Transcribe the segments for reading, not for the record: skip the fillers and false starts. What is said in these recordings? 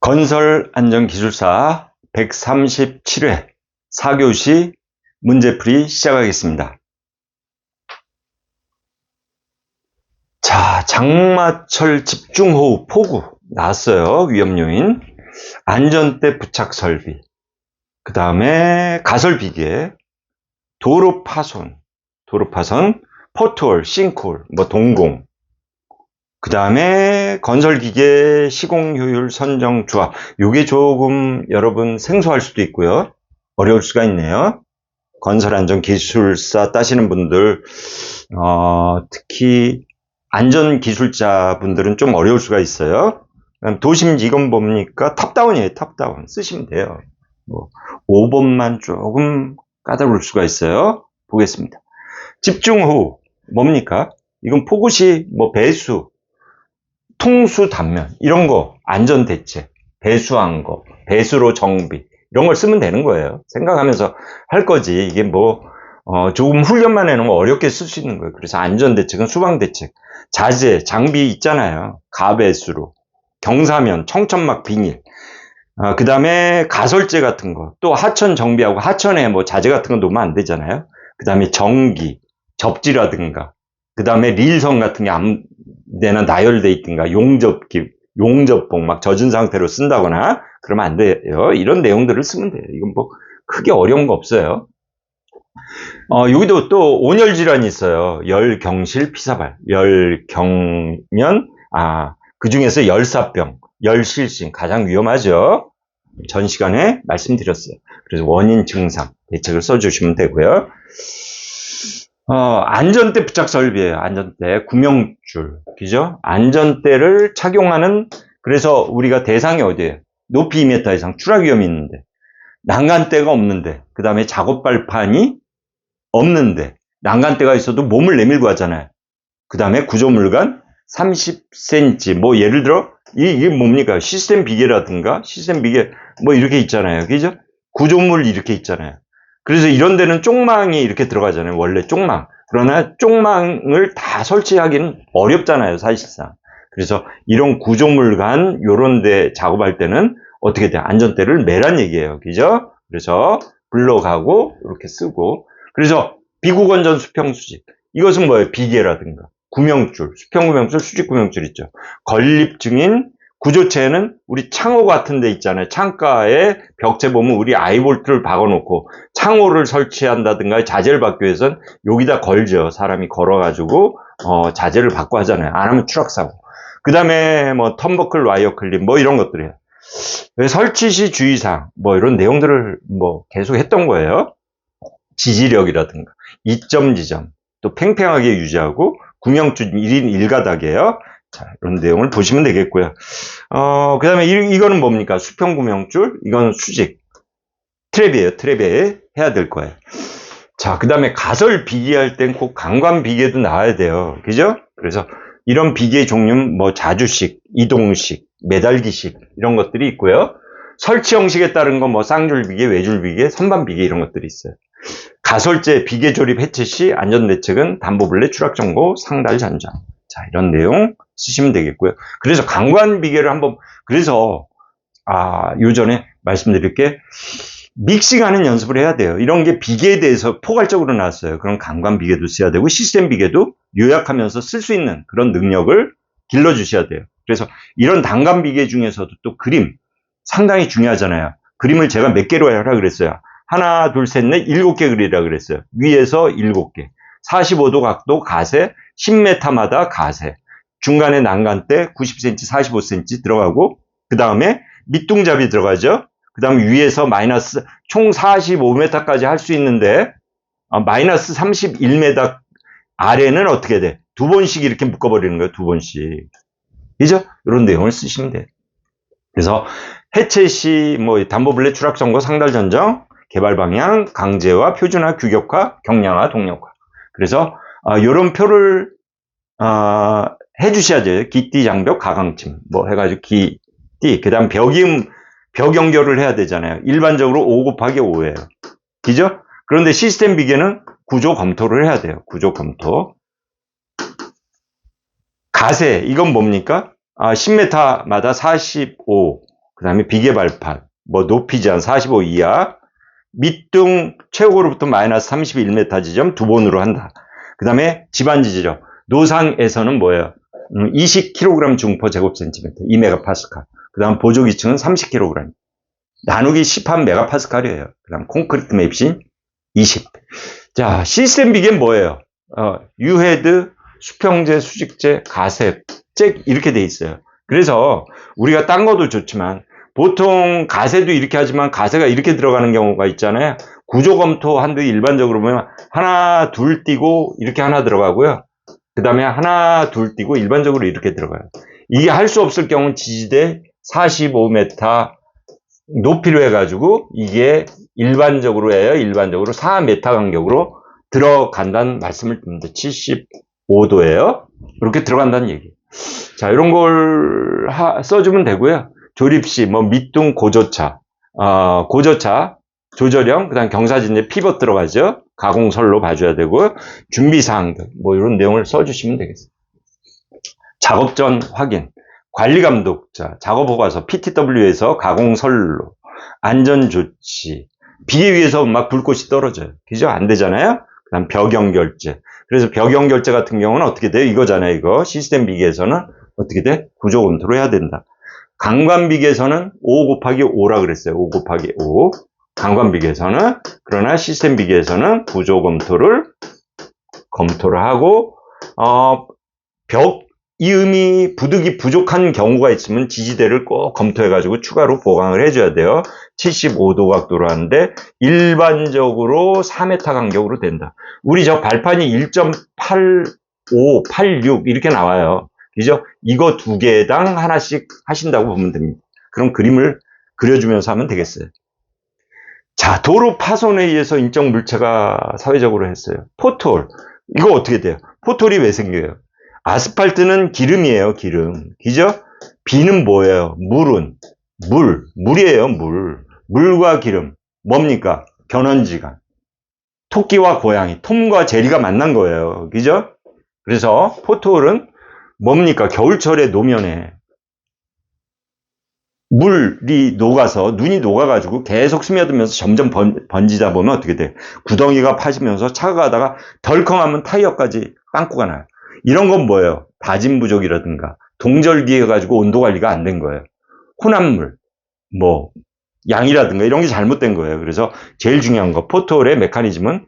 건설안전기술사 137회 4교시 문제풀이 시작하겠습니다. 자, 장마철 집중호우 폭우 나왔어요. 위험요인. 안전대 부착 설비. 그 다음에 가설비계, 도로 파손, 포트홀, 싱크홀, 동공. 그 다음에 건설기계 시공효율 선정 조합. 요게 조금 여러분 생소할 수도 있고요. 어려울 수가 있네요. 건설안전기술사 따시는 분들, 특히 안전기술자 분들은 좀 어려울 수가 있어요. 도심 이건 뭡니까? 탑다운이에요. 탑다운. 쓰시면 돼요. 5번만 조금 까다로울 수가 있어요. 보겠습니다. 집중호우 뭡니까? 이건 폭우시, 배수, 통수 단면 이런 거 안전대책, 배수한 거, 배수로 정비 이런 걸 쓰면 되는 거예요. 생각하면서 할 거지. 이게 조금 훈련만 해놓으면 어렵게 쓸 수 있는 거예요. 그래서 안전대책은 수방대책, 자재, 장비 있잖아요. 가배수로, 경사면, 청천막 비닐, 그 다음에 가설재 같은 거, 또 하천 정비하고 하천에 자재 같은 거 놓으면 안 되잖아요. 그 다음에 전기, 접지라든가, 그 다음에 릴선 같은 게 아무데나 나열돼 있든가, 용접기, 용접봉 젖은 상태로 쓴다거나 그러면 안 돼요. 이런 내용들을 쓰면 돼요. 이건 크게 어려운 거 없어요. 여기도 또 온열 질환이 있어요. 열경실 피사발, 열경면, 그 중에서 열사병, 열실신 가장 위험하죠. 전 시간에 말씀드렸어요. 그래서 원인 증상 대책을 써주시면 되고요. 안전대 부착 설비예요. 안전대 구명줄, 그죠? 안전대를 착용하는, 그래서 우리가 대상이 어디예요? 높이 2m 이상 추락 위험이 있는데, 난간대가 없는데, 그 다음에 작업 발판이 없는데, 난간대가 있어도 몸을 내밀고 하잖아요. 그 다음에 구조물간 30cm, 예를 들어 이게 뭡니까? 시스템 비계라든가, 시스템 비계 이렇게 있잖아요. 그죠? 구조물 이렇게 있잖아요. 그래서 이런 데는 쪽망이 이렇게 들어가잖아요. 원래 쪽망. 그러나 쪽망을 다 설치하기는 어렵잖아요. 사실상. 그래서 이런 구조물 간 요런 데 작업할 때는 어떻게 돼? 안전대를 매란 얘기예요. 그죠? 그래서 블럭하고 이렇게 쓰고. 그래서 비구건전 수평수직. 이것은 뭐예요? 비계라든가 구명줄, 수평구명줄, 수직구명줄 있죠. 건립 중인 구조체에는 우리 창호 같은 데 있잖아요. 창가에 벽체 보면 우리 아이볼트를 박아놓고 창호를 설치한다든가 자재를 받기 위해서는 여기다 걸죠. 사람이 걸어가지고 자재를 받고 하잖아요. 안 하면 추락사고. 그 다음에 턴버클 와이어 클립 이런 것들이에요. 설치 시 주의사항 이런 내용들을 계속 했던 거예요. 지지력이라든가 이점 지점 또 팽팽하게 유지하고 구명줄 1인 1가닥이에요. 자, 이런 내용을 보시면 되겠고요. 그 다음에 이거는 뭡니까? 수평 구명줄, 이건 수직. 트랩이에요. 트랩에 해야 될 거예요. 자, 그 다음에 가설 비계할 땐 꼭 강관 비계도 나와야 돼요. 그죠? 그래서 이런 비계 종류는 자주식, 이동식, 매달기식 이런 것들이 있고요. 설치 형식에 따른 건 쌍줄 비계, 외줄 비계, 선반 비계 이런 것들이 있어요. 가설재 비계 조립 해체 시 안전대책은 담보블레 추락정보 상달 전장. 자, 이런 내용 쓰시면 되겠고요. 그래서 강관 비계를 그래서 요전에 말씀드릴 게 믹싱하는 연습을 해야 돼요. 이런 게 비계에 대해서 포괄적으로 나왔어요. 그럼 강관 비계도 써야 되고 시스템 비계도 요약하면서 쓸 수 있는 그런 능력을 길러주셔야 돼요. 그래서 이런 단관 비계 중에서도 또 그림 상당히 중요하잖아요. 그림을 제가 몇 개로 하라 그랬어요. 하나, 둘, 셋, 넷, 7개 그리라 그랬어요. 위에서 7개. 45도 각도 가세, 10m마다 가세. 중간에 난간대 90cm, 45cm 들어가고, 그 다음에 밑둥잡이 들어가죠. 그 다음에 위에서 마이너스 총 45m까지 할 수 있는데, 마이너스 31m 아래는 어떻게 돼? 2번씩 이렇게 묶어버리는 거예요. 2번씩. 그죠? 이런 내용을 쓰시면 돼요. 그래서 해체 시 담보블레 추락선고 상달 전정, 개발 방향, 강제화, 표준화, 규격화, 경량화, 동력화. 그래서 이런 표를 해주셔야죠. 기띠 장벽 가강침 해가지고 기띠. 그다음 벽 연결을 해야 되잖아요. 일반적으로 5 곱하기 5예요. 그죠? 그런데 시스템 비계는 구조 검토를 해야 돼요. 구조 검토. 가세 이건 뭡니까? 10m마다 45 그 다음에 비계발판, 뭐 높이 제한 45 이하, 밑둥 최고로부터 마이너스 31m 지점 두 번으로 한다. 그 다음에 집안 지지력. 노상에서는 뭐예요? 20kg 중포 제곱센티미터, 2메가파스칼. 그 다음 보조기층은 30kg. 나누기 10한 메가파스칼이에요. 그 다음 콘크리트 맵신 20. 자, 시스템 비계는 뭐예요? 유헤드, 수평제, 수직제, 가셉, 잭 이렇게 돼 있어요. 그래서 우리가 딴 것도 좋지만 보통 가세도 이렇게 하지만 가세가 이렇게 들어가는 경우가 있잖아요. 구조 검토 한도 일반적으로 보면 하나, 둘 띄고 이렇게 하나 들어가고요. 그 다음에 하나, 둘 띄고 일반적으로 이렇게 들어가요. 이게 할 수 없을 경우는 지지대 45m 높이로 해가지고 이게 일반적으로 해요. 일반적으로 4m 간격으로 들어간다는 말씀을 드립니다. 75도예요. 이렇게 들어간다는 얘기예요. 자, 이런 걸 써주면 되고요. 조립시, 뭐, 밑둥 고조차, 고조차, 조절형, 그 다음 경사진에 피벗 들어가죠. 가공설로 봐줘야 되고, 준비사항들, 뭐, 이런 내용을 써주시면 되겠습니다. 작업 전 확인, 관리감독자, 작업허가서, PTW에서 가공설로, 안전조치, 비계 위에서 막 불꽃이 떨어져요. 그죠? 안 되잖아요? 그 다음 벽연결제. 그래서 벽연결제 같은 경우는 어떻게 돼요? 이거잖아요, 이거. 시스템 비계에서는 어떻게 돼? 구조 검토를 해야 된다. 강관비계에서는 5 곱하기 5라 그랬어요. 5 곱하기 5. 강관비계에서는. 그러나 시스템 비계에서는 구조 검토를 하고, 이음이 부득이 부족한 경우가 있으면 지지대를 꼭 검토해가지고 추가로 보강을 해줘야 돼요. 75도 각도로 하는데 일반적으로 4m 간격으로 된다. 우리 저 발판이 1.85, 86 이렇게 나와요. 그죠? 이거 두 개당 하나씩 하신다고 보면 됩니다. 그럼 그림을 그려주면서 하면 되겠어요. 자, 도로 파손에 의해서 인적 물체가 사회적으로 했어요. 포톨. 이거 어떻게 돼요? 포톨이 왜 생겨요? 아스팔트는 기름이에요, 기름. 그죠? 비는 뭐예요? 물이에요, 물. 물과 기름. 뭡니까? 견원지간. 토끼와 고양이, 톰과 제리가 만난 거예요. 그죠? 그래서 포톨은 뭡니까? 겨울철에 노면에 물이 녹아서, 눈이 녹아가지고 계속 스며들면서 점점 번지다 보면 어떻게 돼? 구덩이가 파지면서 차가 가다가 덜컹하면 타이어까지 빵꾸가 나요. 이런 건 뭐예요? 다짐 부족이라든가 동절기 해가지고 온도 관리가 안 된 거예요. 혼합물, 뭐 양이라든가 이런 게 잘못된 거예요. 그래서 제일 중요한 거 포톨의 메커니즘은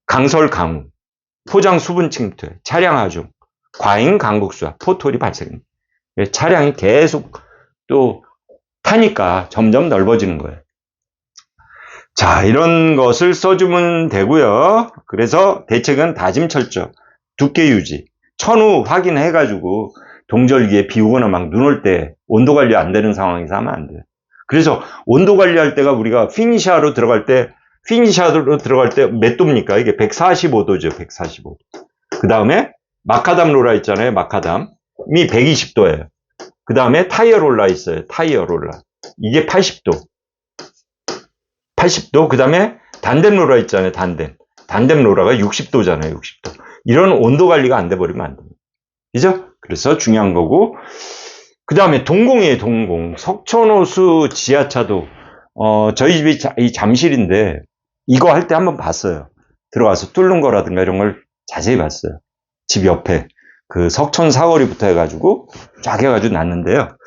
강설 강우, 포장 수분 침투, 차량 하중, 과잉 강국수와 포톨이 발생합니다. 차량이 계속 또 타니까 점점 넓어지는 거예요. 자, 이런 것을 써주면 되고요. 그래서 대책은 다짐 철저, 두께 유지, 천후 확인해가지고 동절기에 비 오거나 막 눈 올 때 온도 관리 안 되는 상황에서 하면 안 돼요. 그래서 온도 관리할 때가 우리가 피니시아로 들어갈 때 몇 도입니까? 이게 145도죠. 145도. 그 다음에 마카담 롤라 있잖아요. 마카담이 120도예요. 그 다음에 타이어 롤라 있어요. 타이어 롤라. 이게 80도. 80도. 그 다음에 단뎀 롤라 있잖아요. 단뎀 롤라가 60도잖아요. 60도. 이런 온도 관리가 안 돼버리면 안 됩니다. 그죠? 그래서 중요한 거고. 그 다음에 동공이에요. 동공. 석촌호수 지하차도. 저희 집이 이 잠실인데 이거 할 때 한번 봤어요. 들어가서 뚫는 거라든가 이런 걸 자세히 봤어요. 집 옆에. 그 석촌 사거리부터 해가지고 쫙 해가지고 놨는데요.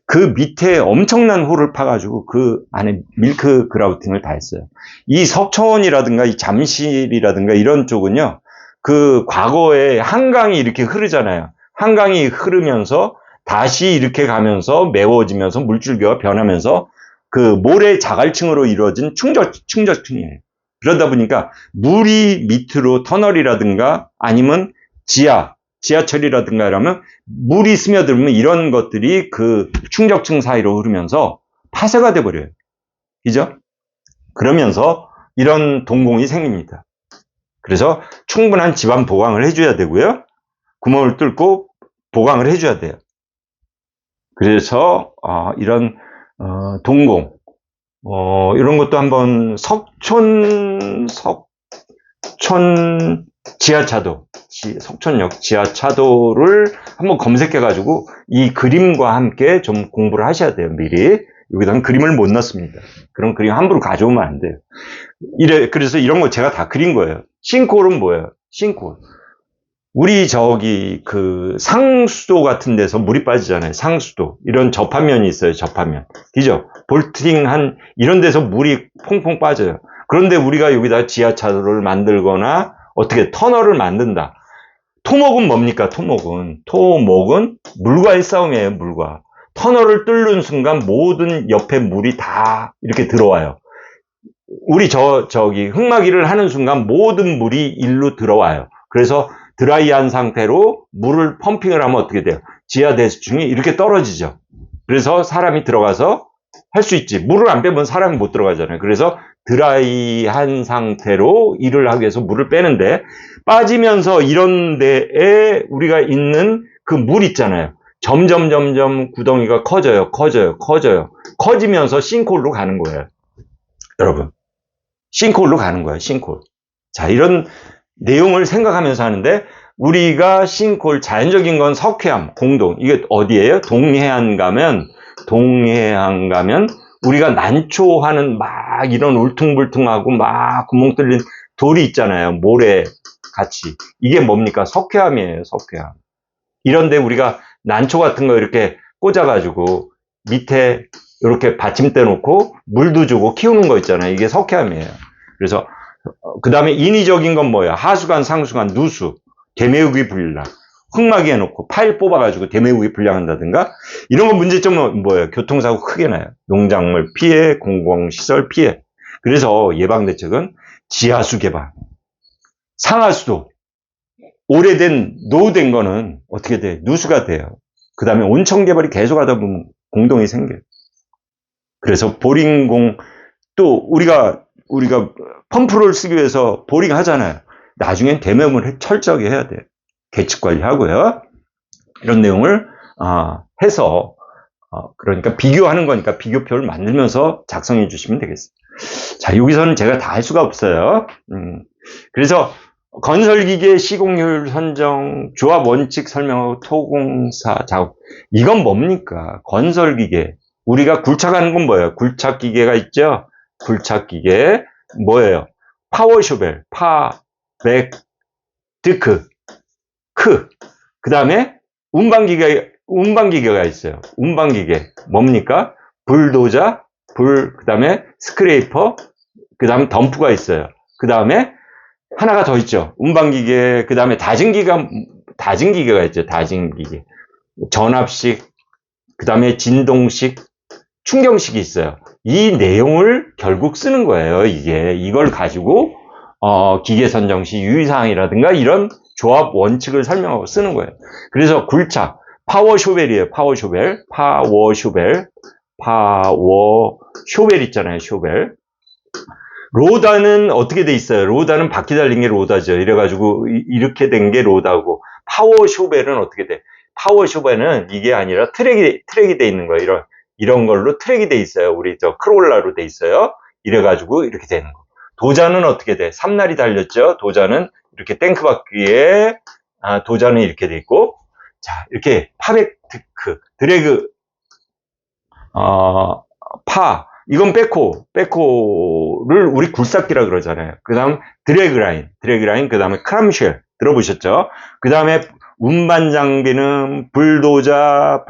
그 밑에 엄청난 홀을 파가지고 그 안에 밀크 그라우팅을 다 했어요. 이 석촌이라든가 이 잠실이라든가 이런 쪽은요. 그 과거에 한강이 이렇게 흐르잖아요. 한강이 흐르면서 다시 이렇게 가면서 메워지면서 물줄기가 변하면서 그 모래 자갈층으로 이루어진 충적층이에요. 그러다 보니까 물이 밑으로 터널이라든가 아니면 지하철이라든가 이러면 물이 스며들면 이런 것들이 그 충적층 사이로 흐르면서 파쇄가 돼버려요. 그죠? 그러면서 이런 동공이 생깁니다. 그래서 충분한 집안 보강을 해줘야 되고요. 구멍을 뚫고 보강을 해줘야 돼요. 그래서 이런 동공 이런 것도 한번 석촌 지하차도, 석촌역 지하차도를 한번 검색해가지고 이 그림과 함께 좀 공부를 하셔야 돼요. 미리. 여기다는 그림을 못 넣습니다. 그런 그림 함부로 가져오면 안 돼요. 그래서 이런 거 제가 다 그린 거예요. 싱크홀은 뭐예요? 싱크홀. 우리 상수도 같은 데서 물이 빠지잖아요. 상수도. 이런 접합면이 있어요. 접합면. 그죠? 볼팅한 이런 데서 물이 퐁퐁 빠져요. 그런데 우리가 여기다 지하차도를 만들거나 어떻게 터널을 만든다. 토목은 뭡니까? 토목은 물과의 싸움이에요. 물과. 터널을 뚫는 순간 모든 옆에 물이 다 이렇게 들어와요. 우리 흙막이를 하는 순간 모든 물이 일로 들어와요. 그래서 드라이한 상태로 물을 펌핑을 하면 어떻게 돼요? 지하 대수층이 이렇게 떨어지죠. 그래서 사람이 들어가서 할 수 있지. 물을 안 빼면 사람이 못 들어가잖아요. 그래서 드라이한 상태로 일을 하기 위해서 물을 빼는데, 빠지면서 이런 데에 우리가 있는 그 물 있잖아요. 점점 구덩이가 커져요. 커지면서 싱크홀로 가는 거예요. 여러분. 싱크홀로 가는 거예요. 싱크홀. 자, 이런 내용을 생각하면서 하는데, 우리가 싱크홀, 자연적인 건 석회암, 공동. 이게 어디예요? 동해안 가면 우리가 난초하는 막 이런 울퉁불퉁하고 막 구멍 뚫린 돌이 있잖아요. 모래 같이. 이게 뭡니까? 석회암이에요. 석회암. 이런데 우리가 난초 같은 거 이렇게 꽂아가지고 밑에 이렇게 받침대 놓고 물도 주고 키우는 거 있잖아요. 이게 석회암이에요. 그래서 그 다음에 인위적인 건 뭐야? 하수관, 상수관, 누수, 대매우기 불량. 흙막이 해놓고 파일 뽑아가지고 대매우기 불량한다든가 이런 거 문제점은 뭐예요? 교통사고 크게 나요. 농작물 피해, 공공시설 피해. 그래서 예방대책은 지하수 개발, 상하수도, 오래된 노후된 거는 어떻게 돼? 누수가 돼요. 그 다음에 온천 개발이 계속 하다 보면 공동이 생겨요. 그래서 보링공, 또 우리가 펌프를 쓰기 위해서 보링 하잖아요. 나중엔 대매음을 철저하게 해야 돼요. 계측 관리하고요. 이런 내용을 해서 그러니까 비교하는 거니까 비교표를 만들면서 작성해 주시면 되겠습니다. 자, 여기서는 제가 다 할 수가 없어요. 그래서 건설기계 시공률 선정, 조합 원칙 설명하고 토공사 작업. 이건 뭡니까? 건설기계. 우리가 굴착하는 건 뭐예요? 굴착기계가 있죠? 굴착기계. 뭐예요? 파워쇼벨, 드크, 그 다음에 운반기계가 있어요. 운반기계. 뭡니까? 불도저, 그 다음에 스크레이퍼, 그 다음에 덤프가 있어요. 그 다음에 하나가 더 있죠. 운반기계, 그 다음에 다진기계가 있죠. 다진기계. 전압식, 그 다음에 진동식, 충경식이 있어요. 이 내용을 결국 쓰는 거예요. 이걸 가지고, 기계 선정 시 유의사항이라든가 이런 조합 원칙을 설명하고 쓰는 거예요. 그래서 굴착, 파워쇼벨이에요. 파워쇼벨 있잖아요. 쇼벨. 로다는 어떻게 돼 있어요? 로다는 바퀴 달린 게 로다죠. 이래가지고 이렇게 된 게 로다고, 파워쇼벨은 어떻게 돼? 파워쇼벨은 이게 아니라 트랙이 돼 있는 거예요. 이런 걸로 트랙이 돼 있어요. 우리 크롤라로 돼 있어요. 이래가지고 이렇게 되는 거. 도자는 어떻게 돼? 삼날이 달렸죠. 도자는 이렇게 탱크 바퀴에 도자는 이렇게 돼 있고, 자, 이렇게 파백드크, 드래그, 이건 백호를 우리 굴삭기라 그러잖아요. 그 다음 드래그라인, 그 다음에 크람쉘 들어보셨죠? 그 다음에 운반 장비는 불도저,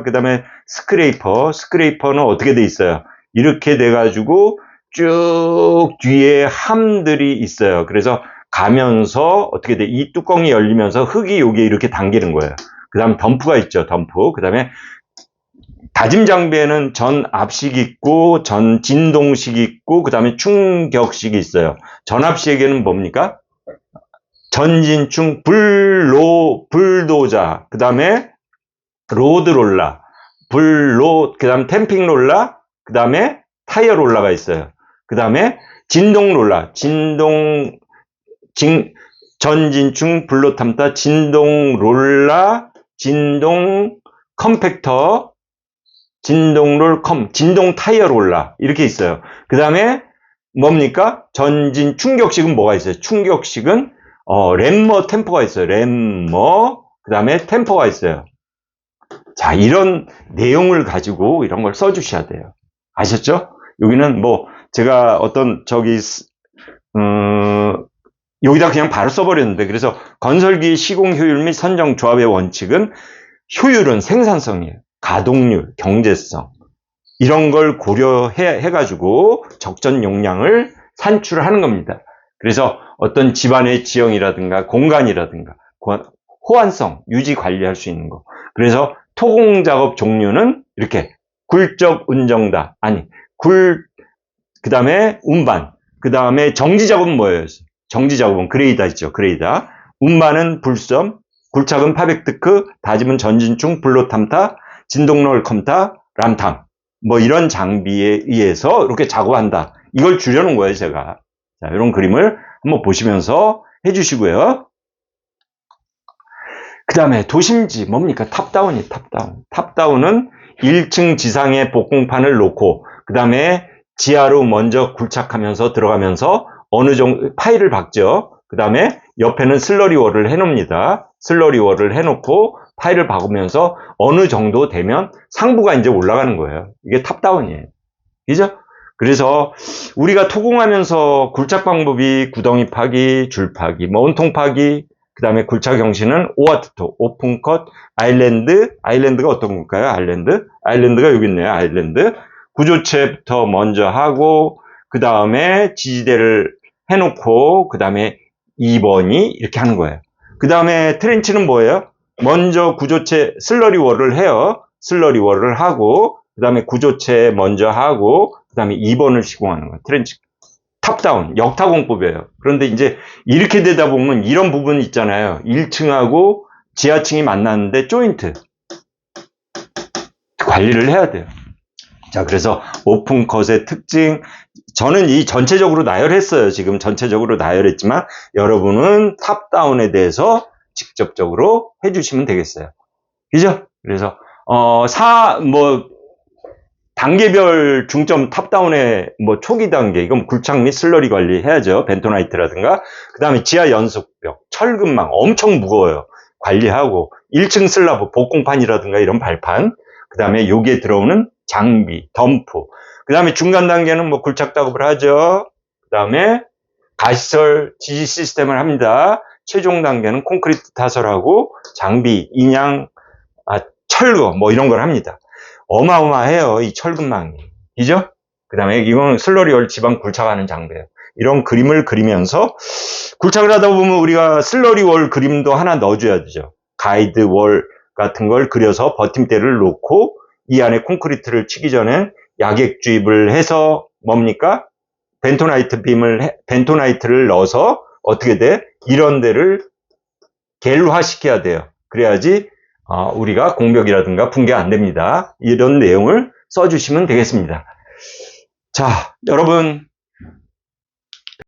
그 다음에 스크레이퍼는 어떻게 돼 있어요? 이렇게 돼가지고 쭉 뒤에 함들이 있어요. 그래서 가면서 어떻게 돼? 이 뚜껑이 열리면서 흙이 여기에 이렇게 당기는 거예요. 그 다음 덤프가 있죠. 그 다음에 다짐 장비에는 전압식이 있고 진동식이 있고 그 다음에 충격식이 있어요. 전압식에는 뭡니까? 전진충, 불도저, 그 다음에 로드롤러, 그 다음에 템핑롤러, 그 다음에 타이어롤러가 있어요. 그 다음에 진동롤러, 전진충, 불로탐타, 진동롤러, 진동 컴팩터, 진동 타이어 롤러 이렇게 있어요. 그 다음에 뭡니까? 전진 충격식은 뭐가 있어요? 충격식은 램머 템퍼가 있어요. 그 다음에 템퍼가 있어요. 자, 이런 내용을 가지고 이런 걸 써주셔야 돼요. 아셨죠? 여기는 뭐 제가 어떤 여기다 그냥 바로 써버렸는데, 그래서 건설기 시공 효율 및 선정 조합의 원칙은 효율은 생산성이에요. 가동률, 경제성 이런 걸 고려해가지고 적정 용량을 산출하는 겁니다. 그래서 어떤 집안의 지형이라든가 공간이라든가 호환성, 유지 관리할 수 있는 거. 그래서 토공 작업 종류는 이렇게 굴적 운정다, 그 다음에 운반, 그 다음에 정지 작업은 뭐예요? 정지 작업은 그레이다 있죠, 그레이다. 운반은 불섬, 굴착은 파백트크, 다짐은 전진충, 블로탐타, 진동롤 컴타, 람탐. 뭐 이런 장비에 의해서 이렇게 작업한다. 이걸 줄여놓은 거예요, 제가. 자, 이런 그림을 한번 보시면서 해주시고요. 그 다음에 도심지 뭡니까? 탑다운이 탑다운. 탑다운은 1층 지상에 복공판을 놓고 그 다음에 지하로 먼저 굴착하면서 들어가면서 어느 정도 파일을 박죠. 그 다음에 옆에는 슬러리월을 해놓습니다. 슬러리월을 해놓고 파일을 박으면서 어느 정도 되면 상부가 이제 올라가는 거예요. 이게 탑다운이에요. 그죠? 그래서 우리가 토공하면서 굴착 방법이 구덩이 파기, 줄 파기, 뭐 온통 파기, 그 다음에 굴착 형식은 오와트토, 오픈컷, 아일랜드가 어떤 걸까요? 아일랜드가 여기 있네요. 아일랜드. 구조체부터 먼저 하고, 그 다음에 지지대를 해놓고, 그 다음에 2번이 이렇게 하는 거예요. 그 다음에 트렌치는 뭐예요? 먼저 구조체 슬러리월을 해요. 슬러리월을 하고, 그 다음에 구조체 먼저 하고, 그 다음에 2번을 시공하는 거예요. 트렌치. 탑다운, 역타공법이에요. 그런데 이제 이렇게 되다 보면 이런 부분 있잖아요. 1층하고 지하층이 만났는데 조인트 관리를 해야 돼요. 자, 그래서 오픈컷의 특징, 저는 이 전체적으로 나열했어요. 지금 전체적으로 나열했지만 여러분은 탑다운에 대해서 직접적으로 해주시면 되겠어요. 그죠? 그래서 단계별 중점 탑다운의 뭐 초기 단계, 이건 굴착 및 슬러리 관리 해야죠. 벤토나이트라든가. 그 다음에 지하 연속벽, 철근망 엄청 무거워요. 관리하고 1층 슬라브, 복공판이라든가 이런 발판. 그 다음에 여기에 들어오는 장비, 덤프. 그 다음에 중간 단계는 뭐 굴착 작업을 하죠. 그 다음에 가시설 지지 시스템을 합니다. 최종 단계는 콘크리트 타설하고 장비, 인양, 철거 뭐 이런 걸 합니다. 어마어마해요, 이 철근망이. 그죠? 그 다음에 이건 슬러리월 지방 굴착하는 장비예요. 이런 그림을 그리면서 굴착을 하다 보면 우리가 슬러리월 그림도 하나 넣어줘야 되죠. 가이드월 같은 걸 그려서 버팀대를 놓고 이 안에 콘크리트를 치기 전에 약액 주입을 해서 뭡니까? 벤토나이트를 넣어서 어떻게 돼? 이런 데를 겔화 시켜야 돼요. 그래야지 우리가 공벽이라든가 붕괴 안 됩니다. 이런 내용을 써주시면 되겠습니다. 자, 여러분